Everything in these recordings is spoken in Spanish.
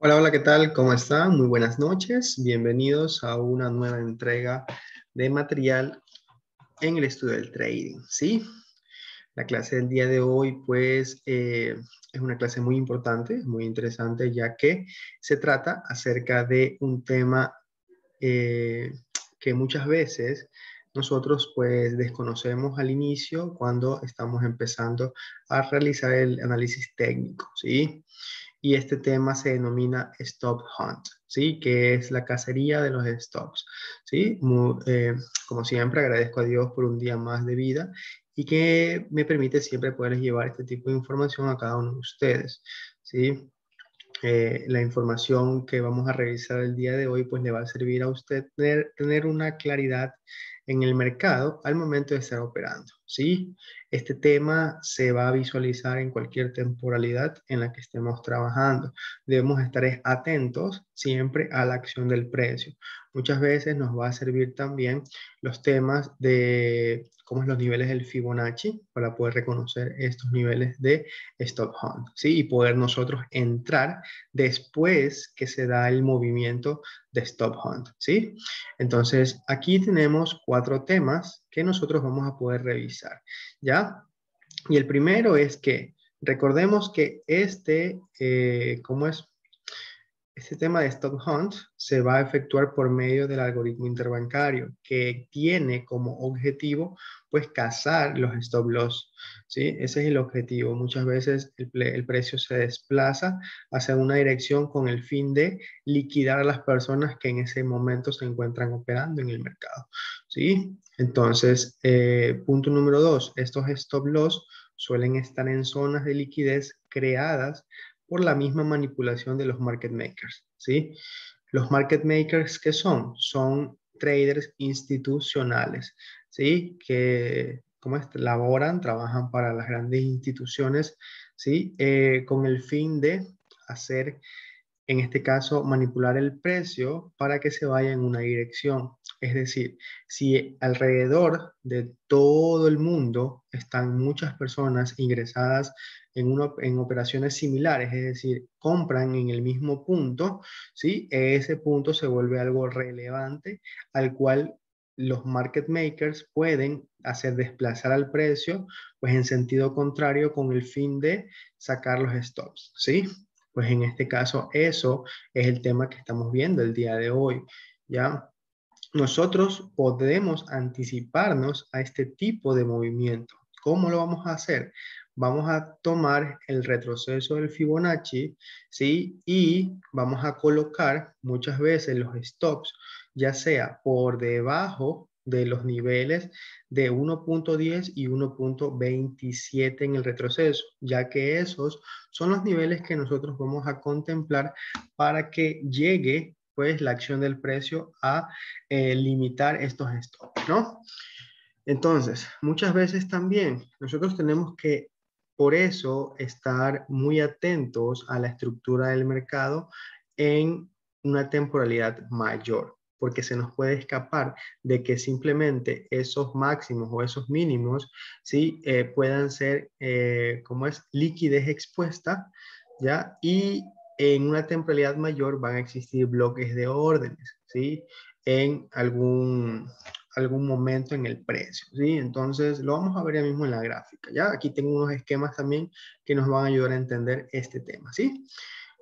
Hola, hola, ¿qué tal? ¿Cómo están? Muy buenas noches. Bienvenidos a una nueva entrega de material en el estudio del trading, ¿sí? La clase del día de hoy, pues, es una clase muy importante, muy interesante, ya que se trata acerca de un tema eh, que muchas veces nosotros, pues, desconocemos al inicio cuando estamos empezando a realizar el análisis técnico, ¿sí? Y este tema se denomina Stop Hunt, ¿sí? Que es la cacería de los stops, ¿sí? Como siempre, agradezco a Dios por un día más de vida y que me permite siempre poder llevar este tipo de información a cada uno de ustedes, ¿sí? La información que vamos a revisar el día de hoy, pues le va a servir a usted tener una claridad en el mercado al momento de estar operando, ¿sí? Este tema se va a visualizar en cualquier temporalidad en la que estemos trabajando. Debemos estar atentos siempre a la acción del precio. Muchas veces nos va a servir también los temas de cómo es los niveles del Fibonacci para poder reconocer estos niveles de stop hunt, ¿sí? Y poder nosotros entrar después que se da el movimiento de stop hunt, ¿sí? Entonces, aquí tenemos 4 temas que nosotros vamos a poder revisar, ¿ya? Y el primero es que recordemos que ¿cómo es? Este tema de stop hunt se va a efectuar por medio del algoritmo interbancario que tiene como objetivo pues cazar los stop loss, ¿sí? Ese es el objetivo. Muchas veces el precio se desplaza hacia una dirección con el fin de liquidar a las personas que en ese momento se encuentran operando en el mercado, ¿sí? Entonces, punto número 2, estos stop loss suelen estar en zonas de liquidez creadas por la misma manipulación de los market makers, ¿sí? Los market makers, ¿qué son? Son traders institucionales, ¿sí? Que, ¿cómo es? Laboran, trabajan para las grandes instituciones, ¿sí? Con el fin de hacer, en este caso, manipular el precio para que se vaya en una dirección. Es decir, si alrededor de todo el mundo están muchas personas ingresadas en operaciones similares, es decir, compran en el mismo punto, ¿sí? Ese punto se vuelve algo relevante al cual los market makers pueden hacer desplazar al precio, pues en sentido contrario con el fin de sacar los stops, ¿sí? Pues en este caso, eso es el tema que estamos viendo el día de hoy, ¿ya? Nosotros podemos anticiparnos a este tipo de movimiento. ¿Cómo lo vamos a hacer? Vamos a tomar el retroceso del Fibonacci, ¿sí? Y vamos a colocar muchas veces los stops, ya sea por debajo de los niveles de 1.10 y 1.27 en el retroceso, ya que esos son los niveles que nosotros vamos a contemplar para que llegue pues la acción del precio a limitar estos stops, ¿no? Entonces, muchas veces también nosotros tenemos que, por eso, estar muy atentos a la estructura del mercado en una temporalidad mayor, porque se nos puede escapar de que simplemente esos máximos o esos mínimos, ¿sí? Puedan ser, como es, liquidez expuesta, ¿ya? Y en una temporalidad mayor van a existir bloques de órdenes, ¿sí? En algún momento en el precio, ¿sí? Entonces, lo vamos a ver ya mismo en la gráfica, ¿ya? Aquí tengo unos esquemas también que nos van a ayudar a entender este tema, ¿sí?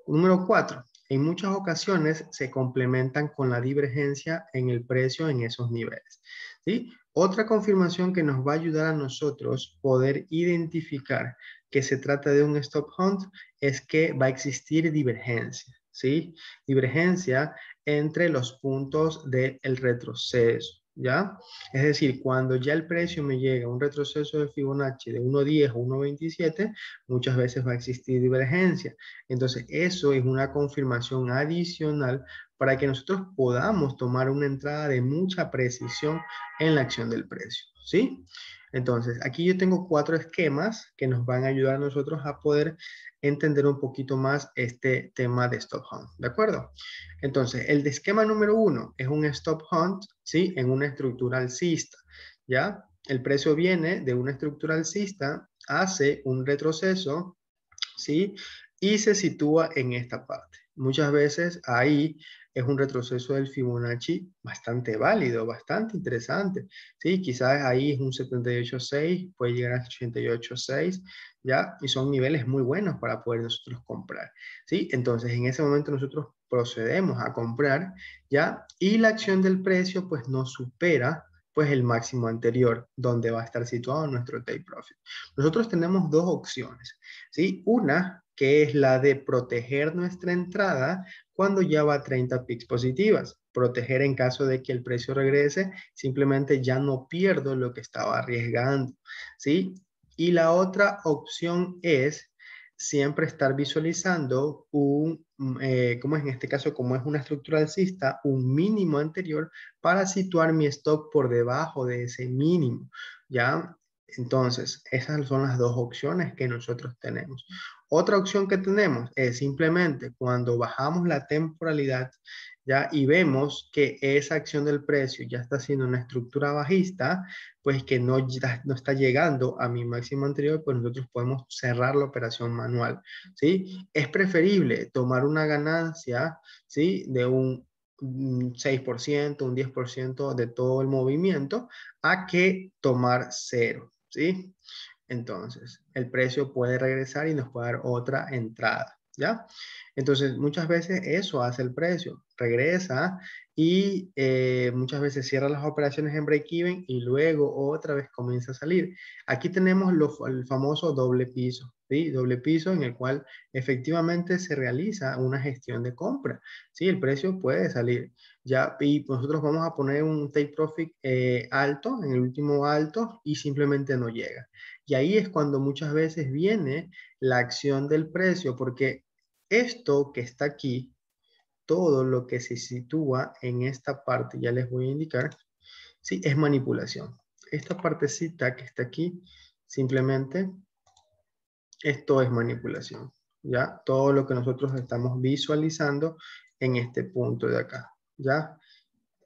Número 4. En muchas ocasiones se complementan con la divergencia en el precio en esos niveles, ¿sí? Otra confirmación que nos va a ayudar a nosotros poder identificar que se trata de un stop hunt es que va a existir divergencia, ¿sí? Divergencia entre los puntos del retroceso, ¿ya? Es decir, cuando ya el precio me llega a un retroceso de Fibonacci de 1.10 o 1.27, muchas veces va a existir divergencia. Entonces, eso es una confirmación adicional para que nosotros podamos tomar una entrada de mucha precisión en la acción del precio, ¿sí? Entonces, aquí yo tengo 4 esquemas que nos van a ayudar a nosotros a poder entender un poquito más este tema de stop hunt, ¿de acuerdo? Entonces, el de esquema número 1 es un stop hunt, ¿sí? En una estructura alcista, ¿ya? El precio viene de una estructura alcista, hace un retroceso, ¿sí? Y se sitúa en esta parte. muchas veces ahí es un retroceso del Fibonacci bastante válido, bastante interesante. Sí, quizás ahí es un 78.6, puede llegar a 88.6, ¿ya? Y son niveles muy buenos para poder nosotros comprar, ¿sí? Entonces, en ese momento nosotros procedemos a comprar, ¿ya? Y la acción del precio, pues, no supera, pues, el máximo anterior, donde va a estar situado nuestro take profit. Nosotros tenemos dos opciones, ¿sí? Una, que es la de proteger nuestra entrada cuando ya va a 30 pips positivas. Proteger en caso de que el precio regrese, simplemente ya no pierdo lo que estaba arriesgando, ¿sí? Y la otra opción es siempre estar visualizando como es en este caso, como es una estructura alcista, un mínimo anterior para situar mi stock por debajo de ese mínimo, ¿ya? Entonces, esas son las dos opciones que nosotros tenemos. Otra opción que tenemos es simplemente cuando bajamos la temporalidad, ¿ya? Y vemos que esa acción del precio ya está haciendo una estructura bajista, pues que no está llegando a mi máximo anterior, pues nosotros podemos cerrar la operación manual, ¿sí? Es preferible tomar una ganancia, ¿sí? De un 6%, un 10% de todo el movimiento, a que tomar cero, ¿sí? Entonces, el precio puede regresar y nos puede dar otra entrada, ¿ya? Entonces, muchas veces eso hace el precio, regresa y muchas veces cierra las operaciones en break-even y luego otra vez comienza a salir. Aquí tenemos el famoso doble piso, ¿sí? Doble piso en el cual efectivamente se realiza una gestión de compra, ¿sí? El precio puede salir, ¿ya? Y nosotros vamos a poner un take profit alto, en el último alto, y simplemente no llega. Y ahí es cuando muchas veces viene la acción del precio, porque esto que está aquí, todo lo que se sitúa en esta parte, ya les voy a indicar, sí, es manipulación. Esta partecita que está aquí, simplemente, esto es manipulación, ¿ya? Todo lo que nosotros estamos visualizando en este punto de acá, ¿ya?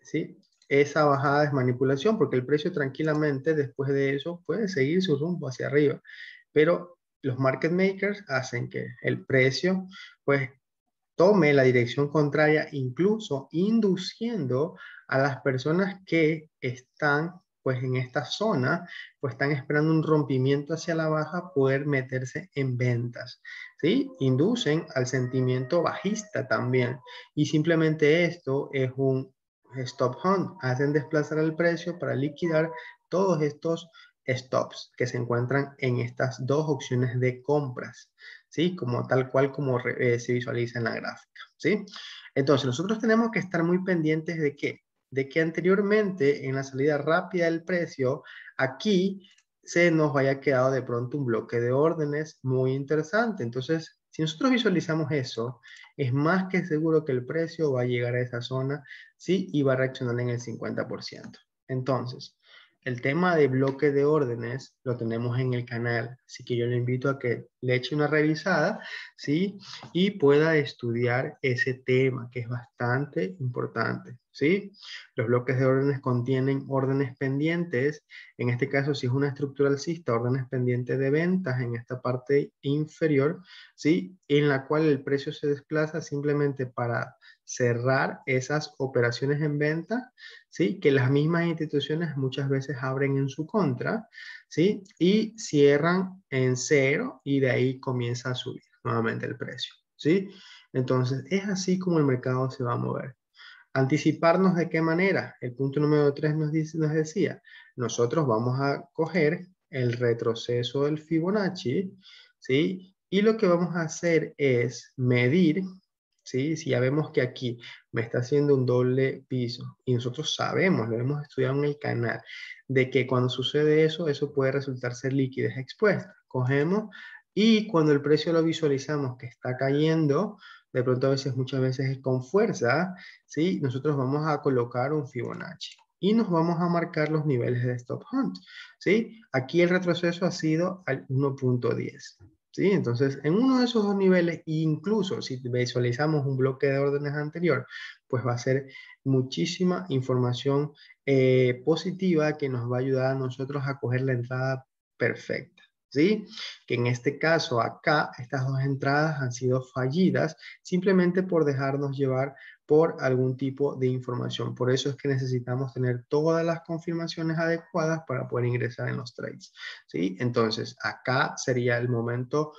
¿Sí? Esa bajada es manipulación porque el precio tranquilamente después de eso puede seguir su rumbo hacia arriba, pero los market makers hacen que el precio pues tome la dirección contraria, incluso induciendo a las personas que están pues en esta zona, pues están esperando un rompimiento hacia la baja, poder meterse en ventas, ¿sí? Inducen al sentimiento bajista también. Y simplemente esto es un stop hunt, hacen desplazar el precio para liquidar todos estos stops que se encuentran en estas dos opciones de compras, ¿sí? Como tal cual como se visualiza en la gráfica, ¿sí? Entonces, nosotros tenemos que estar muy pendientes de qué, de que anteriormente en la salida rápida del precio, aquí se nos haya quedado de pronto un bloque de órdenes muy interesante. Entonces, si nosotros visualizamos eso, es más que seguro que el precio va a llegar a esa zona, ¿sí? Y va a reaccionar en el 50%. Entonces, el tema de bloque de órdenes lo tenemos en el canal, así que yo le invito a que le eche una revisada, ¿sí? Y pueda estudiar ese tema que es bastante importante, ¿sí? Los bloques de órdenes contienen órdenes pendientes, en este caso si es una estructura alcista, órdenes pendientes de ventas en esta parte inferior, ¿sí? En la cual el precio se desplaza simplemente para cerrar esas operaciones en venta, ¿sí? Que las mismas instituciones muchas veces abren en su contra, ¿sí? Y cierran en cero y de ahí comienza a subir nuevamente el precio, ¿sí? Entonces, es así como el mercado se va a mover. ¿Anticiparnos de qué manera? El punto número 3 nos decía, nosotros vamos a coger el retroceso del Fibonacci, ¿sí? Y lo que vamos a hacer es medir, ¿sí? Si ya vemos que aquí me está haciendo un doble piso y nosotros sabemos, lo hemos estudiado en el canal, de que cuando sucede eso, eso puede resultar ser liquidez expuesta. Cogemos y cuando el precio lo visualizamos que está cayendo, de pronto a veces, muchas veces es con fuerza, ¿sí? Nosotros vamos a colocar un Fibonacci y nos vamos a marcar los niveles de stop hunt, ¿sí? Aquí el retroceso ha sido al 1.10, ¿sí? Entonces, en uno de esos dos niveles, incluso si visualizamos un bloque de órdenes anterior, pues va a ser muchísima información positiva que nos va a ayudar a nosotros a coger la entrada perfecta, ¿sí? Que en este caso acá, estas dos entradas han sido fallidas simplemente por dejarnos llevar por algún tipo de información. Por eso es que necesitamos tener todas las confirmaciones adecuadas para poder ingresar en los trades, ¿sí? Entonces, acá sería el momento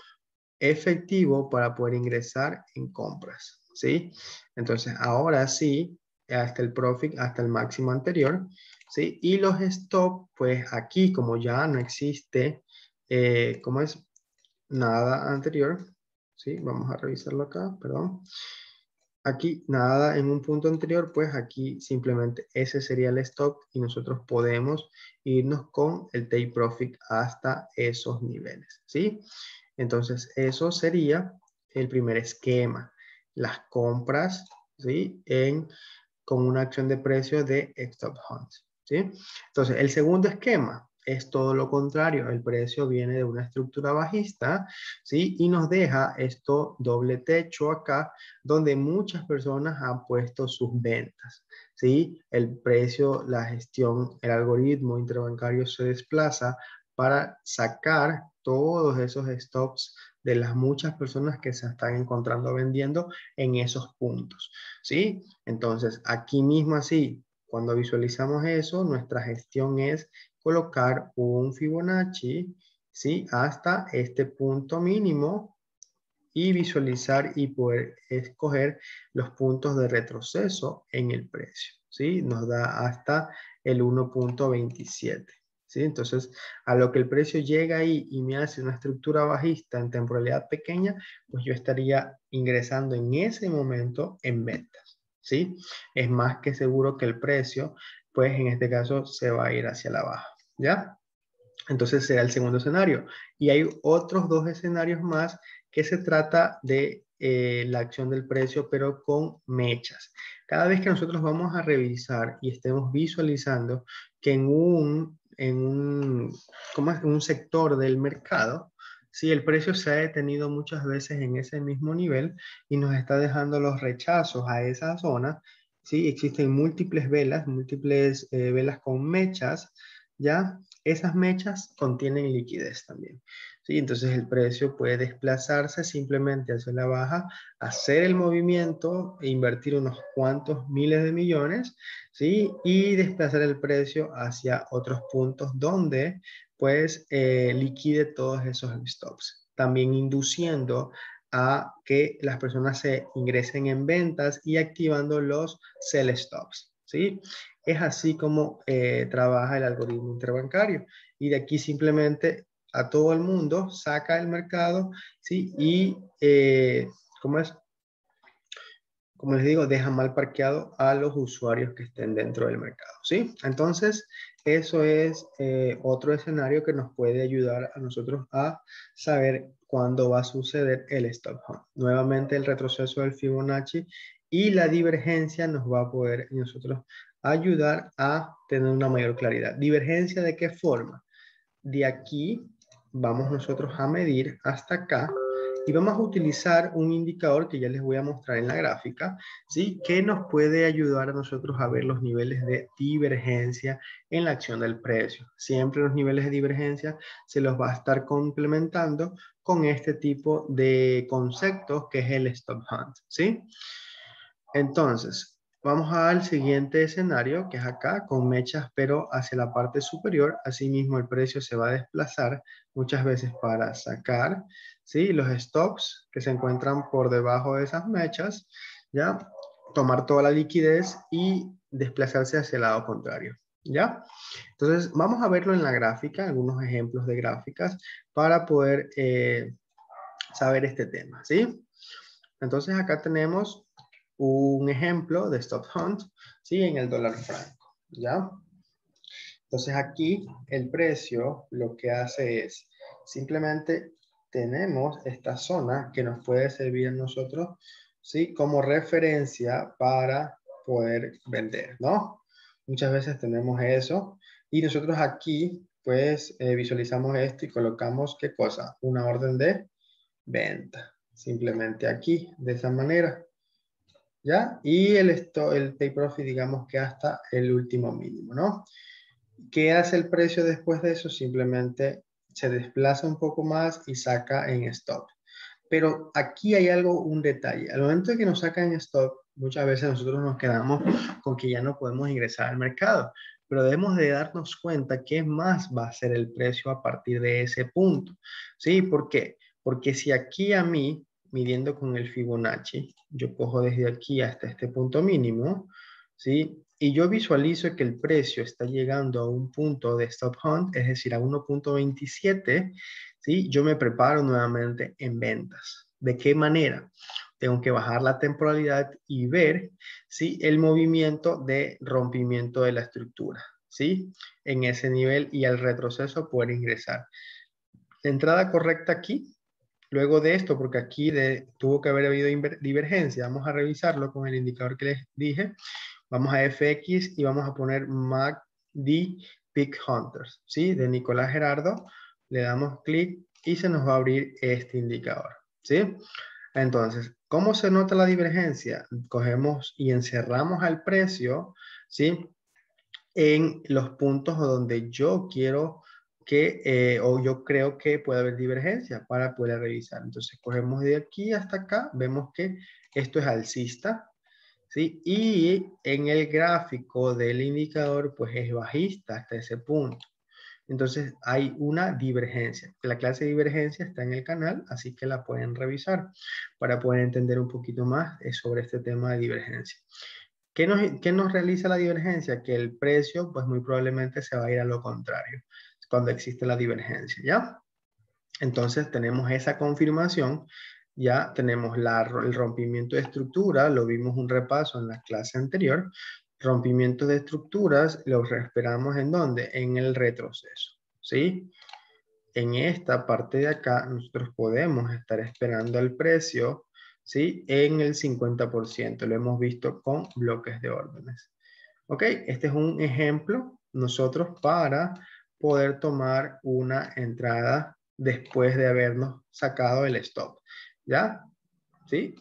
efectivo para poder ingresar en compras, ¿sí? Entonces, ahora sí, hasta el profit, hasta el máximo anterior, ¿sí? Y los stop, pues aquí como ya no existe, ¿cómo es? Nada anterior, ¿sí? Vamos a revisarlo acá, perdón. Aquí nada en un punto anterior, pues aquí simplemente ese sería el stop y nosotros podemos irnos con el take profit hasta esos niveles, ¿sí? Entonces, eso sería el primer esquema. Las compras, ¿sí? Con una acción de precio de stop hunt, ¿sí? Entonces, el segundo esquema es todo lo contrario. El precio viene de una estructura bajista, ¿sí? Y nos deja esto doble techo acá, donde muchas personas han puesto sus ventas, ¿sí? El precio, la gestión, el algoritmo interbancario se desplaza para sacar todos esos stops de las muchas personas que se están encontrando vendiendo en esos puntos, ¿sí? Entonces, aquí mismo así, cuando visualizamos eso, nuestra gestión es colocar un Fibonacci, ¿sí? Hasta este punto mínimo y visualizar y poder escoger los puntos de retroceso en el precio, ¿sí? Nos da hasta el 1.27. ¿Sí? Entonces, a lo que el precio llega ahí y me hace una estructura bajista en temporalidad pequeña, pues yo estaría ingresando en ese momento en ventas, ¿sí? Es más que seguro que el precio, pues en este caso, se va a ir hacia la baja, ¿ya? Entonces será el segundo escenario. Y hay otros dos escenarios más que se trata de la acción del precio, pero con mechas. Cada vez que nosotros vamos a revisar y estemos visualizando que ¿cómo es? En un sector del mercado, si el precio se ha detenido muchas veces en ese mismo nivel y nos está dejando los rechazos a esa zona, ¿sí? Existen múltiples velas con mechas, ¿ya? Esas mechas contienen liquidez también, ¿sí? Entonces el precio puede desplazarse simplemente hacia la baja, hacer el movimiento e invertir unos cuantos miles de millones, ¿sí? Y desplazar el precio hacia otros puntos donde pues liquide todos esos stops. También induciendo a que las personas se ingresen en ventas y activando los sell stops, ¿sí? Es así como trabaja el algoritmo interbancario. Y de aquí simplemente a todo el mundo saca el mercado, ¿sí? Y, ¿cómo es? Como les digo, deja mal parqueado a los usuarios que estén dentro del mercado, ¿sí? Entonces, eso es otro escenario que nos puede ayudar a nosotros a saber cuándo va a suceder el stop hunt. Nuevamente, el retroceso del Fibonacci y la divergencia nos va a poder nosotros ayudar a tener una mayor claridad. ¿Divergencia de qué forma? De aquí vamos nosotros a medir hasta acá y vamos a utilizar un indicador que ya les voy a mostrar en la gráfica, ¿sí? Que nos puede ayudar a nosotros a ver los niveles de divergencia en la acción del precio. Siempre los niveles de divergencia se los va a estar complementando con este tipo de conceptos que es el stop hunt, ¿sí? Entonces, vamos al siguiente escenario, que es acá, con mechas, pero hacia la parte superior. Asimismo, el precio se va a desplazar muchas veces para sacar, ¿sí? Los stops que se encuentran por debajo de esas mechas, ¿ya? Tomar toda la liquidez y desplazarse hacia el lado contrario, ¿ya? Entonces, vamos a verlo en la gráfica, algunos ejemplos de gráficas para poder saber este tema, ¿sí? Entonces, acá tenemos un ejemplo de stop hunt, ¿sí? En el dólar franco, ¿ya? Entonces aquí el precio lo que hace es, simplemente tenemos esta zona que nos puede servir a nosotros, ¿sí? Como referencia para poder vender, ¿no? Muchas veces tenemos eso y nosotros aquí pues visualizamos esto y colocamos, ¿qué cosa? Una orden de venta, simplemente aquí, de esa manera. ¿Ya? Y el take profit, digamos que hasta el último mínimo, ¿no? ¿Qué hace el precio después de eso? Simplemente se desplaza un poco más y saca en stop. Pero aquí hay algo, un detalle. Al momento de que nos sacan en stop, muchas veces nosotros nos quedamos con que ya no podemos ingresar al mercado. Pero debemos de darnos cuenta qué más va a ser el precio a partir de ese punto. ¿Sí? ¿Por qué? Porque si aquí a mí, midiendo con el Fibonacci, yo cojo desde aquí hasta este punto mínimo, ¿sí? Y yo visualizo que el precio está llegando a un punto de stop hunt, es decir, a 1.27, ¿sí? Yo me preparo nuevamente en ventas. ¿De qué manera? Tengo que bajar la temporalidad y ver, ¿sí? El movimiento de rompimiento de la estructura, ¿sí? En ese nivel y al retroceso poder ingresar. La entrada correcta aquí, luego de esto, porque aquí tuvo que haber habido divergencia, vamos a revisarlo con el indicador que les dije. Vamos a FX y vamos a poner MACD Peak Hunters, ¿sí? De Nicolás Gerardo. Le damos clic y se nos va a abrir este indicador, ¿sí? Entonces, ¿cómo se nota la divergencia? Cogemos y encerramos al precio, ¿sí? En los puntos donde yo quiero que, o yo creo que puede haber divergencia para poder revisar. Entonces, cogemos de aquí hasta acá, vemos que esto es alcista, ¿sí? Y en el gráfico del indicador, pues es bajista hasta ese punto. Entonces hay una divergencia. La clase de divergencia está en el canal, así que la pueden revisar para poder entender un poquito más sobre este tema de divergencia. ¿Qué nos realiza la divergencia? Que el precio, pues muy probablemente se va a ir a lo contrario cuando existe la divergencia, ¿ya? Entonces tenemos esa confirmación, ya tenemos el rompimiento de estructura, lo vimos un repaso en la clase anterior. Rompimiento de estructuras, los esperamos ¿en dónde? En el retroceso, ¿sí? En esta parte de acá, nosotros podemos estar esperando el precio, ¿sí? En el 50%, lo hemos visto con bloques de órdenes. ¿Ok? Este es un ejemplo, nosotros para poder tomar una entrada después de habernos sacado el stop. ¿Ya? ¿Sí?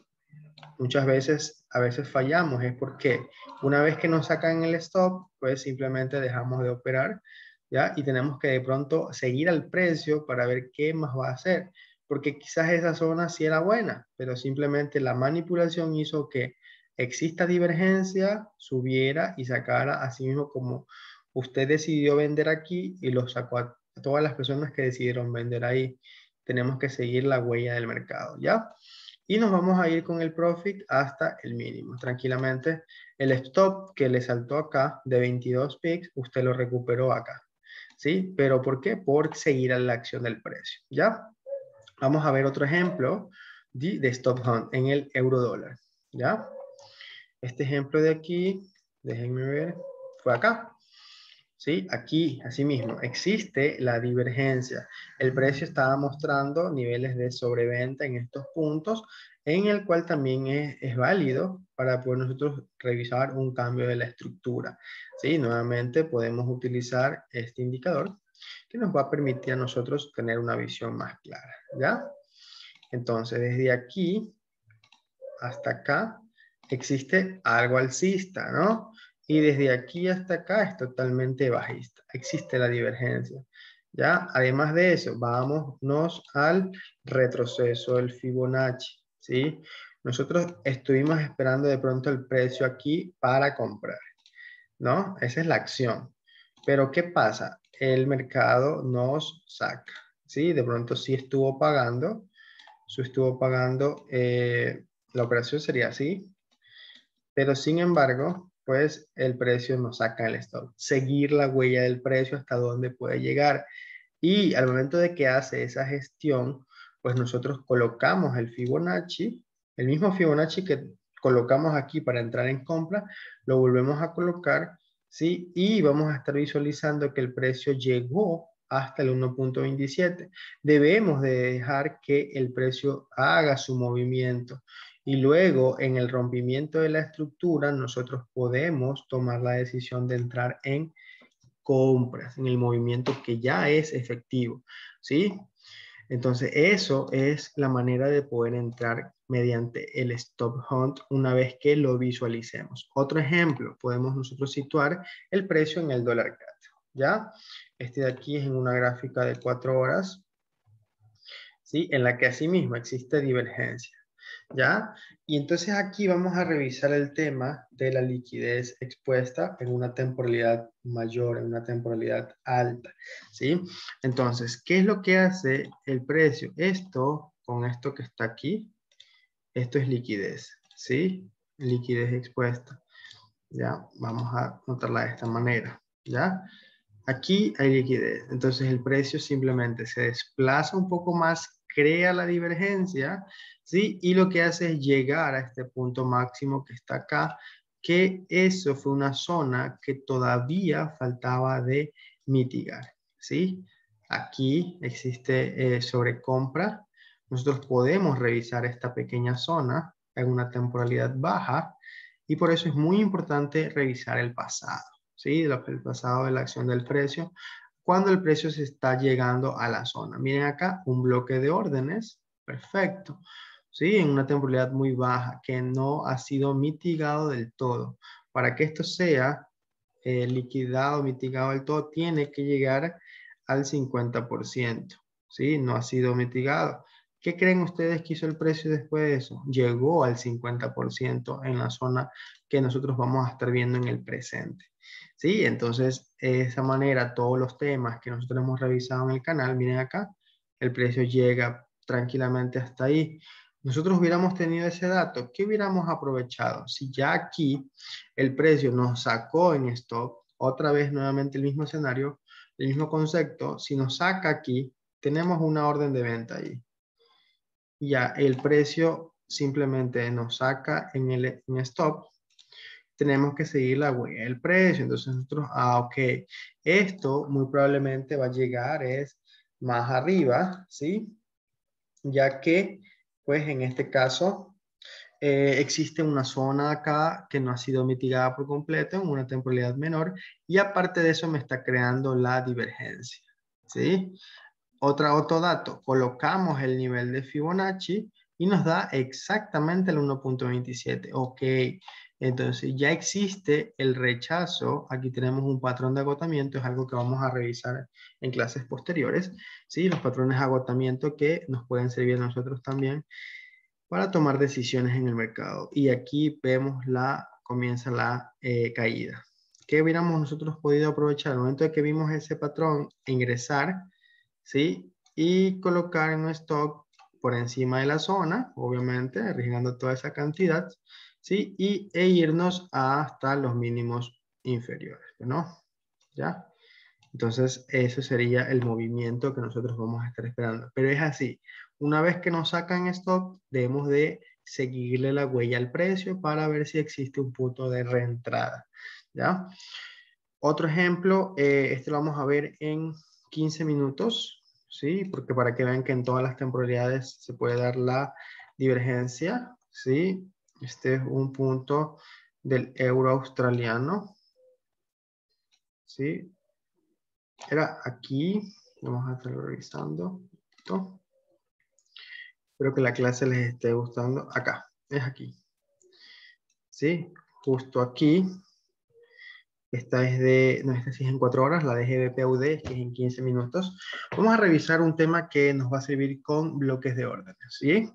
Muchas veces, a veces fallamos, es porque una vez que nos sacan el stop, pues simplemente dejamos de operar, ¿ya? Y tenemos que de pronto seguir al precio para ver qué más va a hacer, porque quizás esa zona sí era buena, pero simplemente la manipulación hizo que exista divergencia, subiera y sacara así mismo como usted decidió vender aquí y lo sacó a todas las personas que decidieron vender ahí. Tenemos que seguir la huella del mercado, ¿ya? Y nos vamos a ir con el profit hasta el mínimo. Tranquilamente, el stop que le saltó acá de 22 pips, usted lo recuperó acá. ¿Sí? ¿Pero por qué? Por seguir a la acción del precio. ¿Ya? Vamos a ver otro ejemplo de stop hunt en el euro dólar. ¿Ya? Este ejemplo de aquí, déjenme ver, fue acá. ¿Sí? Aquí, asimismo, existe la divergencia. El precio estaba mostrando niveles de sobreventa en estos puntos, en el cual también es válido para poder nosotros revisar un cambio de la estructura. ¿Sí? Nuevamente podemos utilizar este indicador que nos va a permitir a nosotros tener una visión más clara. ¿Ya? Entonces, desde aquí hasta acá existe algo alcista, ¿no? Y desde aquí hasta acá es totalmente bajista. Existe la divergencia. ¿Ya? Además de eso, vámonos al retroceso del Fibonacci, ¿sí? Nosotros estuvimos esperando de pronto el precio aquí para comprar, ¿no? Esa es la acción. Pero ¿qué pasa? El mercado nos saca, ¿sí? De pronto sí estuvo pagando, la operación sería así, pero sin embargo, pues el precio nos saca el stop. Seguir la huella del precio hasta dónde puede llegar. Y al momento de que hace esa gestión, pues nosotros colocamos el Fibonacci, el mismo Fibonacci que colocamos aquí para entrar en compra, lo volvemos a colocar, ¿sí? Y vamos a estar visualizando que el precio llegó hasta el 1.27. Debemos de dejar que el precio haga su movimiento y luego en el rompimiento de la estructura nosotros podemos tomar la decisión de entrar en compras, en el movimiento que ya es efectivo, ¿sí? Entonces, eso es la manera de poder entrar mediante el stop hunt una vez que lo visualicemos. Otro ejemplo, podemos nosotros situar el precio en el dólar CAT, ¿ya? Este de aquí es en una gráfica de 4 horas, ¿sí? En la que asimismo existe divergencia, ¿ya? Y entonces aquí vamos a revisar el tema de la liquidez expuesta en una temporalidad mayor, en una temporalidad alta, ¿sí? Entonces, ¿qué es lo que hace el precio? Esto, con esto que está aquí, esto es liquidez, ¿sí? Liquidez expuesta, ¿ya? Vamos a notarla de esta manera, ¿ya? Aquí hay liquidez, entonces el precio simplemente se desplaza un poco más, crea la divergencia, ¿sí? Y lo que hace es llegar a este punto máximo que está acá, que eso fue una zona que todavía faltaba de mitigar, ¿sí? Aquí existe sobrecompra. Nosotros podemos revisar esta pequeña zona en una temporalidad baja y por eso es muy importante revisar el pasado. ¿Sí? El pasado de la acción del precio, cuando el precio se está llegando a la zona. Miren acá, un bloque de órdenes, perfecto, ¿sí? En una temporalidad muy baja, que no ha sido mitigado del todo. Para que esto sea liquidado, mitigado del todo, tiene que llegar al 50%, ¿sí? No ha sido mitigado. ¿Qué creen ustedes que hizo el precio después de eso? Llegó al 50% en la zona que nosotros vamos a estar viendo en el presente. Sí, entonces, de esa manera, todos los temas que nosotros hemos revisado en el canal, miren acá, el precio llega tranquilamente hasta ahí. Nosotros hubiéramos tenido ese dato, ¿qué hubiéramos aprovechado? Si ya aquí el precio nos sacó en stop, otra vez nuevamente el mismo escenario, el mismo concepto, si nos saca aquí, tenemos una orden de venta ahí. Ya el precio simplemente nos saca en stop, tenemos que seguir la huella del precio. Entonces nosotros, ok, esto muy probablemente va a llegar es más arriba, ¿sí? Ya que, pues en este caso, existe una zona acá que no ha sido mitigada por completo en una temporalidad menor y aparte de eso me está creando la divergencia, ¿sí? Otro dato, colocamos el nivel de Fibonacci y nos da exactamente el 1.27. Ok, entonces ya existe el rechazo. Aquí tenemos un patrón de agotamiento, es algo que vamos a revisar en clases posteriores. ¿Sí? Los patrones de agotamiento que nos pueden servir a nosotros también para tomar decisiones en el mercado. Y aquí vemos comienza la caída. ¿Qué hubiéramos nosotros podido aprovechar? Al momento de que vimos ese patrón, ingresar, ¿sí? Y colocar en un stock por encima de la zona, obviamente, arriesgando toda esa cantidad, ¿sí? E irnos hasta los mínimos inferiores, ¿no? ¿Ya? Entonces, ese sería el movimiento que nosotros vamos a estar esperando. Pero es así, una vez que nos sacan stock, debemos de seguirle la huella al precio para ver si existe un punto de reentrada, ¿ya? Otro ejemplo, este lo vamos a ver en 15 minutos, ¿sí? Porque para que vean que en todas las temporalidades se puede dar la divergencia, ¿sí? Este es un punto del euro australiano, ¿sí? Era aquí, vamos a estar revisando esto. Espero que la clase les esté gustando. Acá, es aquí, ¿sí? Justo aquí. Esta es no, esta sí es en 4 horas, la de GBP-UD, que es en 15 minutos. Vamos a revisar un tema que nos va a servir con bloques de órdenes, ¿sí?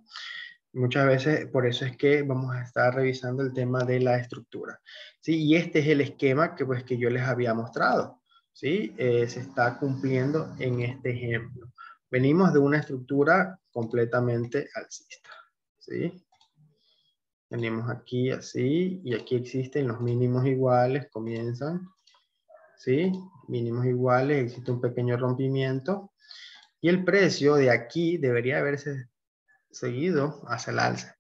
Muchas veces, por eso es que vamos a estar revisando el tema de la estructura, ¿sí? Y este es el esquema que, pues, que yo les había mostrado, ¿sí? Se está cumpliendo en este ejemplo. Venimos de una estructura completamente alcista, ¿sí? Venimos aquí así, y aquí existen los mínimos iguales, comienzan, ¿sí? Mínimos iguales, existe un pequeño rompimiento y el precio de aquí debería haberse seguido hacia el alza.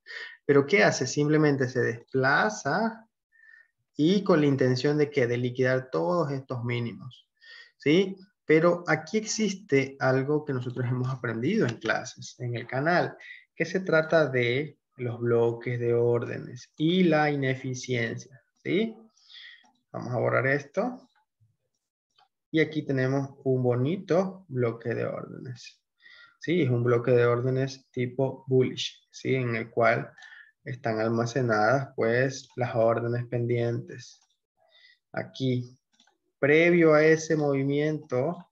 Pero ¿qué hace? Simplemente se desplaza y con la intención de que de liquidar todos estos mínimos, ¿sí? Pero aquí existe algo que nosotros hemos aprendido en clases, en el canal, que se trata de los bloques de órdenes y la ineficiencia, ¿sí? Vamos a borrar esto. Y aquí tenemos un bonito bloque de órdenes. Sí, es un bloque de órdenes tipo bullish, ¿sí? En el cual están almacenadas pues las órdenes pendientes. Aquí. previo a ese movimiento,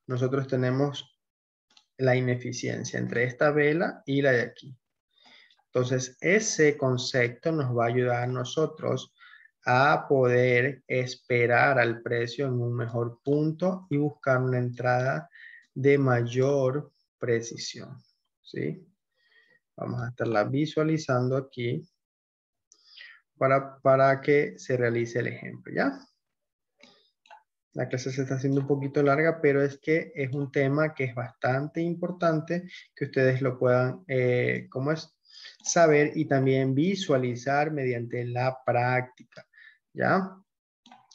nosotros tenemos la ineficiencia entre esta vela y la de aquí. Entonces, ese concepto nos va a ayudar a nosotros a poder esperar al precio en un mejor punto y buscar una entrada de mayor precisión, ¿sí? Vamos a estarla visualizando aquí para que se realice el ejemplo, ¿ya? La clase se está haciendo un poquito larga, pero es que es un tema que es bastante importante que ustedes lo puedan, ¿cómo es? Saber y también visualizar mediante la práctica, ¿ya?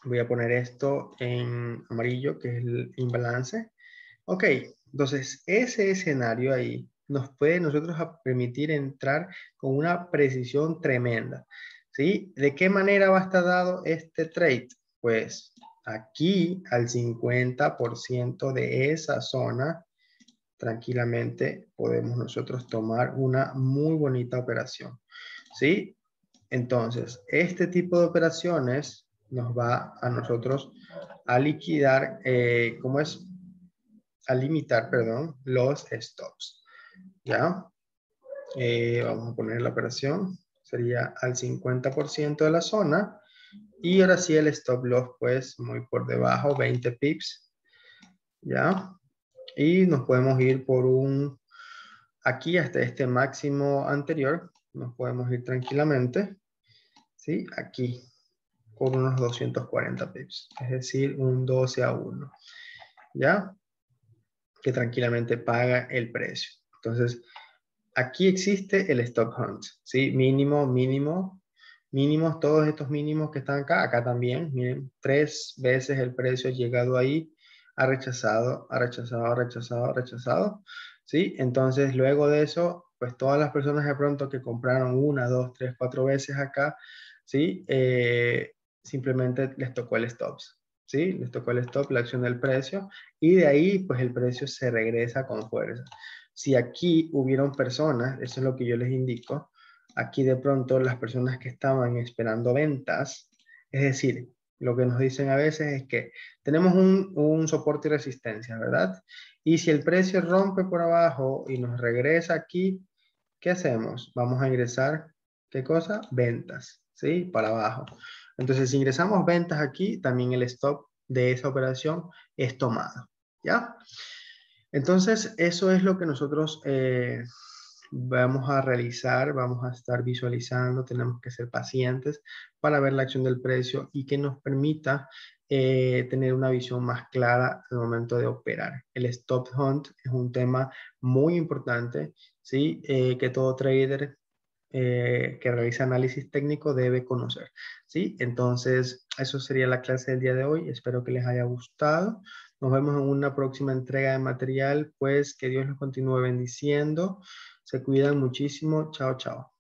Voy a poner esto en amarillo, que es el imbalance. Ok, entonces ese escenario ahí nos puede nosotros permitir entrar con una precisión tremenda, ¿sí? ¿De qué manera va a estar dado este trade? Pues aquí al 50% de esa zona, tranquilamente podemos nosotros tomar una muy bonita operación, ¿sí? Entonces, este tipo de operaciones nos va a nosotros a liquidar, ¿cómo es? A limitar, perdón, los stops, ¿ya? Vamos a poner la operación, sería al 50% de la zona, y ahora sí el stop loss, pues, muy por debajo, 20 pips, ¿ya? Y nos podemos ir por un, aquí hasta este máximo anterior, nos podemos ir tranquilamente, ¿sí? Aquí, por unos 240 pips, es decir, un 12-1, ¿ya? Que tranquilamente paga el precio. Entonces, aquí existe el stop hunt, ¿sí? Mínimo, mínimo, mínimos, todos estos mínimos que están acá, acá también, miren, 3 veces el precio ha llegado ahí, ha rechazado, ha rechazado, ha rechazado, ha rechazado, ¿sí? Entonces, luego de eso, pues todas las personas de pronto que compraron 1, 2, 3, 4 veces acá, ¿sí? Simplemente les tocó el stop, ¿sí? Les tocó el stop, la acción del precio, y de ahí, pues el precio se regresa con fuerza. Si aquí hubieron personas, eso es lo que yo les indico, aquí de pronto las personas que estaban esperando ventas, es decir, lo que nos dicen a veces es que tenemos un soporte y resistencia, ¿verdad? Y si el precio rompe por abajo y nos regresa aquí, ¿qué hacemos? Vamos a ingresar, ¿qué cosa? Ventas, ¿sí? Para abajo. Entonces, si ingresamos ventas aquí, también el stop de esa operación es tomado, ¿ya? Entonces, eso es lo que nosotros vamos a realizar, vamos a estar visualizando, tenemos que ser pacientes para ver la acción del precio y que nos permita tener una visión más clara al momento de operar. El stop hunt es un tema muy importante, ¿sí? Que todo trader que realiza análisis técnico debe conocer, ¿sí? Entonces, eso sería la clase del día de hoy. Espero que les haya gustado. Nos vemos en una próxima entrega de material. Pues que Dios los continúe bendiciendo. Se cuidan muchísimo. Chao, chao.